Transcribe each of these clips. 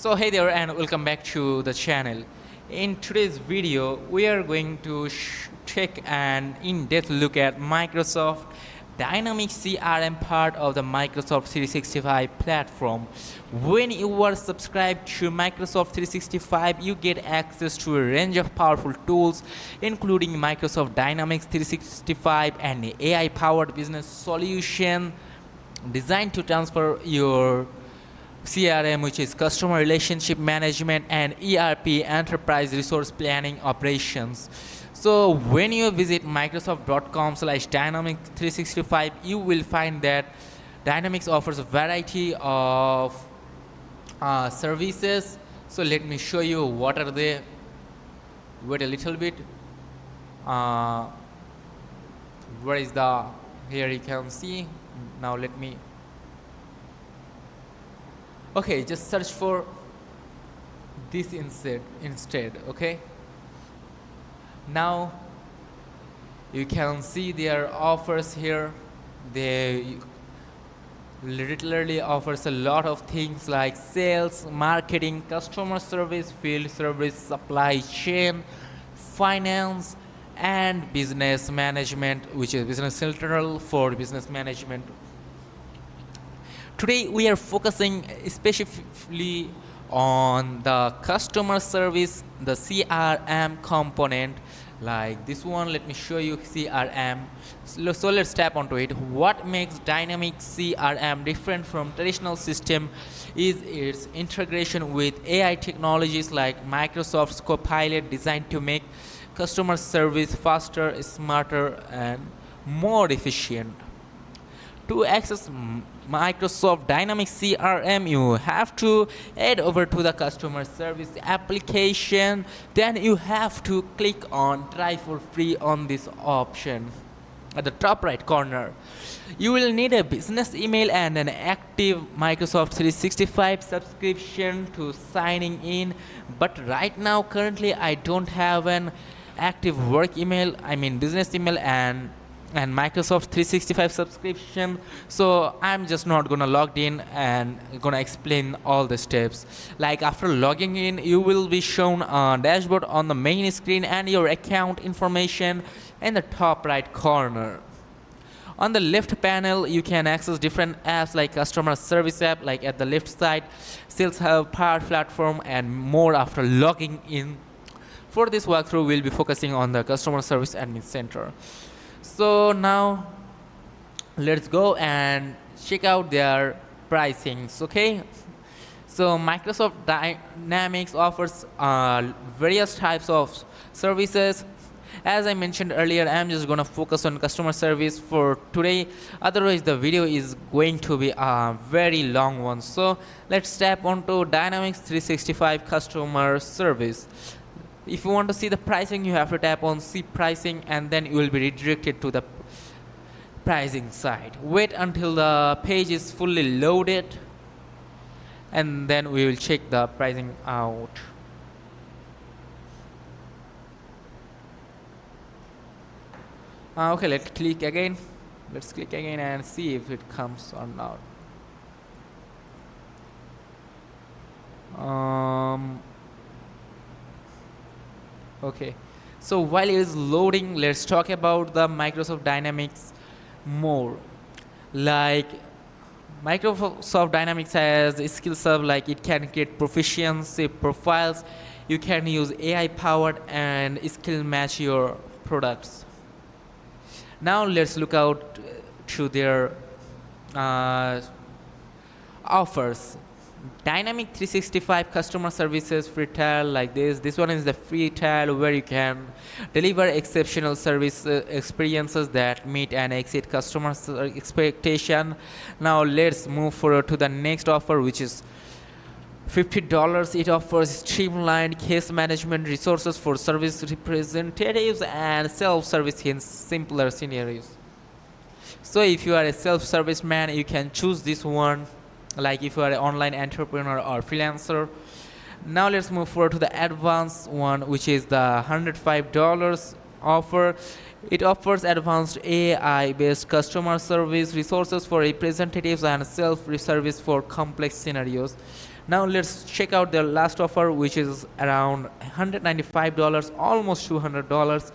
So hey there and welcome back to the channel. In today's video, we are going to take an in-depth look at Microsoft Dynamics CRM, part of the Microsoft 365 platform. When you are subscribed to Microsoft 365, you get access to a range of powerful tools, including Microsoft Dynamics 365 and AI-powered business solution designed to transfer your CRM, which is customer relationship management, and ERP, enterprise resource planning operations. So when you visit microsoft.com/dynamics 365, you will find that Dynamics offers a variety of services. So let me show you what are they. Wait a little bit. Where is the, here you can see. Now let me, okay, just search for this instead. Okay, now you can see their offers here. They literally offers a lot of things like sales, marketing, customer service, field service, supply chain, finance, and business management, which is business central for business management. Today we are focusing specifically on the customer service, the CRM component, like this one. Let me show you CRM. So let's tap onto it. What makes dynamic CRM different from traditional system is its integration with AI technologies like Microsoft's Copilot, designed to make customer service faster, smarter, and more efficient. To access Microsoft Dynamics CRM, you have to head over to the customer service application. Then you have to click on try for free on this option at the top right corner. You will need a business email and an active Microsoft 365 subscription to signing in. But right now, currently, I don't have an active work email, business email, and Microsoft 365 subscription, so I'm just not gonna log in and gonna explain all the steps. Like after logging in, you will be shown a dashboard on the main screen and your account information in the top right corner. On the left panel, you can access different apps like customer service app, like at the left side, sales hub, power platform, and more after logging in. For this walkthrough, we'll be focusing on the customer service admin center. So now let's go and check out their pricings. Okay, so Microsoft Dynamics offers various types of services. As I mentioned earlier, I'm just gonna focus on customer service for today, otherwise the video is going to be a very long one. So let's tap onto Dynamics 365 customer service. If you want to see the pricing, you have to tap on see pricing, and then you will be redirected to the pricing side. Wait until the page is fully loaded, and then we will check the pricing out. Okay, let's click again. Let's click again and see if it comes or not. Okay, so while it is loading, let's talk about the Microsoft Dynamics more. Like Microsoft Dynamics has skills of, like, it can create proficiency profiles. You can use AI powered and skill match your products. Now let's look out to their offers. Dynamic 365 customer services free trial, like this one is the free trial where you can deliver exceptional service experiences that meet and exceed customer expectation. Now let's move forward to the next offer, which is $50. It offers streamlined case management resources for service representatives and self-service in simpler scenarios. So if you are a self-service man, you can choose this one, like if you are an online entrepreneur or freelancer. Now let's move forward to the advanced one, which is the $105 offer. It offers advanced AI-based customer service resources for representatives and self-service for complex scenarios. Now let's check out their last offer, which is around $195, almost $200.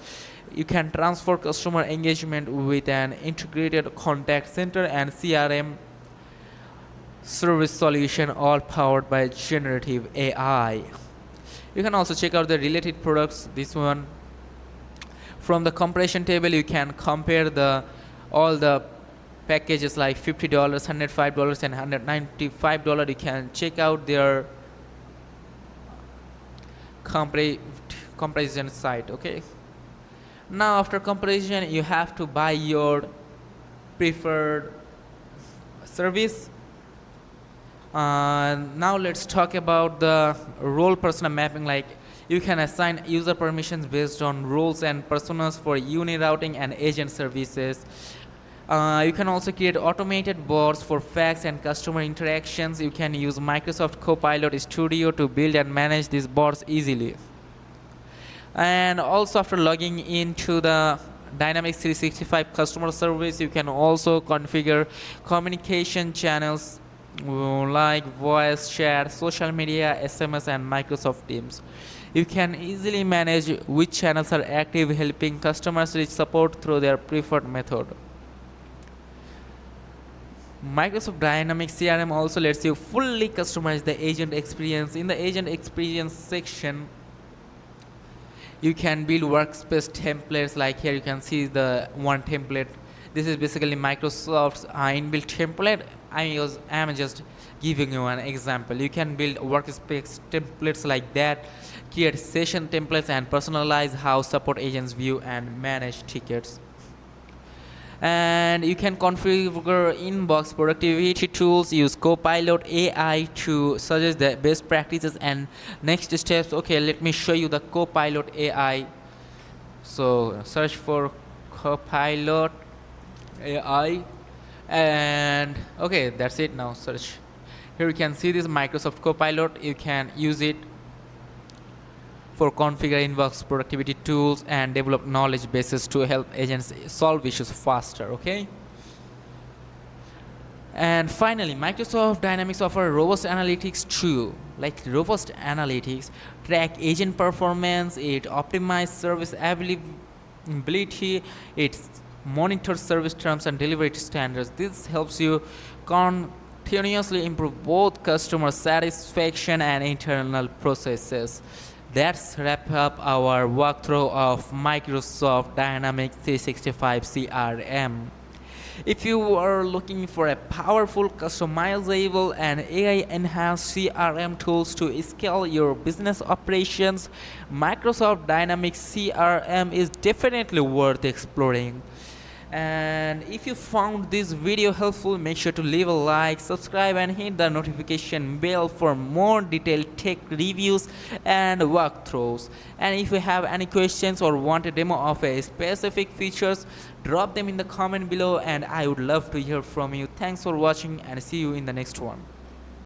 You can transfer customer engagement with an integrated contact center and CRM service solution, all powered by generative AI. You can also check out the related products. This one, from the comparison table, you can compare the all the packages like $50, $105, and $195. You can check out their comparison site. Okay. Now after comparison, you have to buy your preferred service. Now let's talk about the role persona mapping. Like, you can assign user permissions based on roles and personas for unit routing and agent services. You can also create automated bots for fax and customer interactions. You can use Microsoft Copilot Studio to build and manage these bots easily. And also, after logging into the Dynamics 365 customer service, you can also configure communication channels like voice, chat, social media, SMS, and Microsoft Teams. You can easily manage which channels are active, helping customers reach support through their preferred method. Microsoft Dynamics CRM also lets you fully customize the agent experience. In the agent experience section, you can build workspace templates. Like here you can see the one template. This is basically Microsoft's inbuilt template. I'm just giving you an example. You can build workspace templates like that, create session templates, and personalize how support agents view and manage tickets. And you can configure inbox productivity tools, use Copilot AI to suggest the best practices and next steps. Okay, let me show you the Copilot AI. So search for Copilot AI, and okay, that's it. Now search. Here you can see this Microsoft Copilot. You can use it for configure inbox productivity tools and develop knowledge bases to help agents solve issues faster. Okay. And finally, Microsoft Dynamics offer robust analytics too. Like robust analytics track agent performance, it optimizes service availability, it monitors service terms and delivery standards. This helps you continuously improve both customer satisfaction and internal processes. Let's wrap up our walkthrough of Microsoft Dynamics 365 CRM. If you are looking for a powerful, customizable, and AI-enhanced CRM tools to scale your business operations, Microsoft Dynamics CRM is definitely worth exploring. And if you found this video helpful, make sure to leave a like, subscribe, and hit the notification bell for more detailed tech reviews and walkthroughs. And if you have any questions or want a demo of a specific features, drop them in the comment below and I would love to hear from you. Thanks for watching and see you in the next one.